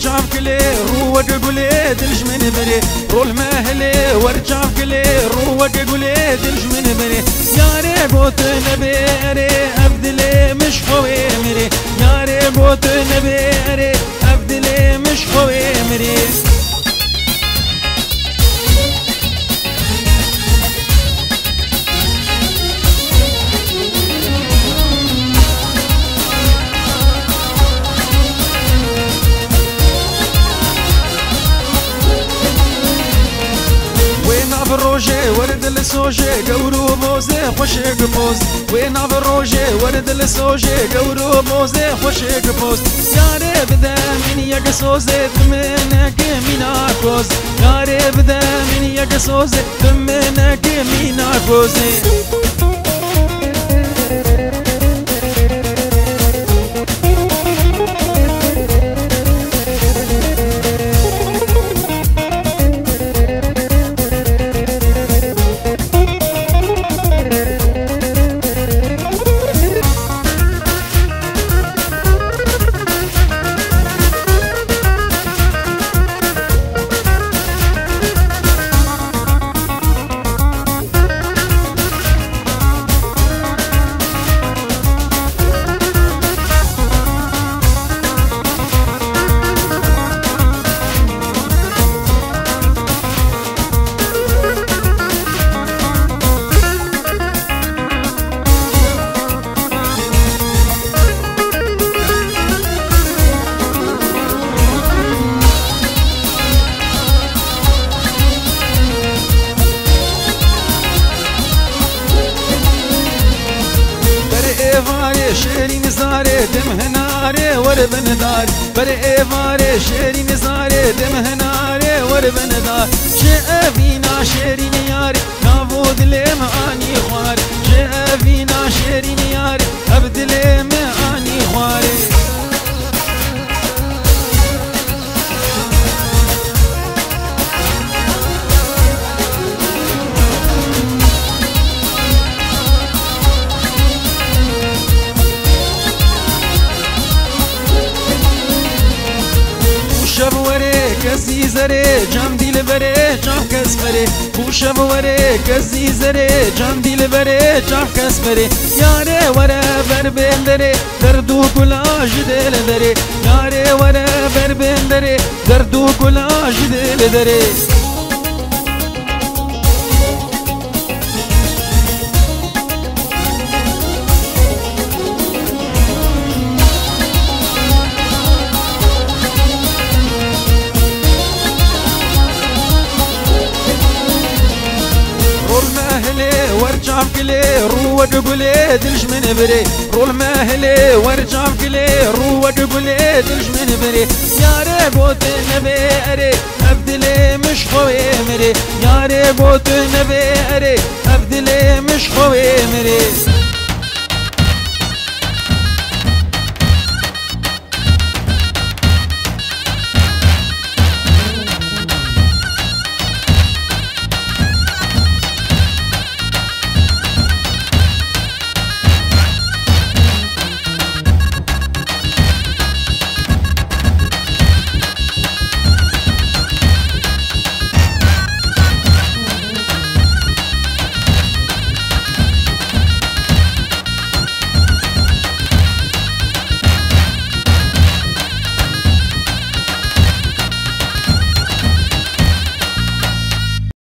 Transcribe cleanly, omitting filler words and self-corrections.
ورجع كلي روق قولي دلج من بري رول مهلي ورجع كلي روق قولي دلج من بري ياري بوت نبيري أبدلي مش خوي مري ياري بوت نبيري أبدلي مش خوي مري روجي ورد السوجي قورو موزي خوشك بوز وين روجي ورد السوجي قورو موزي خوشك بوز ياري بدا من يقصوزي تمنك مينا كوز ياري بدا من يقصوزي تمنك مينا كوزي شيري نزاري دم هناري وربن دار برئي فاري شيري نزاري دم هناري وربن دار شئ فينا شيري نياري نافود لي معاني خواري شئ فينا شيري نياري أبدلي معاني خواري كزي زري جام دي لبري جام كسبري خوشم وري كزي زري جام دي لبري جام كسبري ياري ورا بربندري دردو كلاج دل دري ياري ورا بربندري دردو كلاج دل دري ورجع كلي روق قولي دلج من بري رول مهلي ورجع كلي روق قولي دلج من بري ياري بوت نبيري أبدلي مش خوي مري ياري بوت نبيري أبدلي مش خوي مري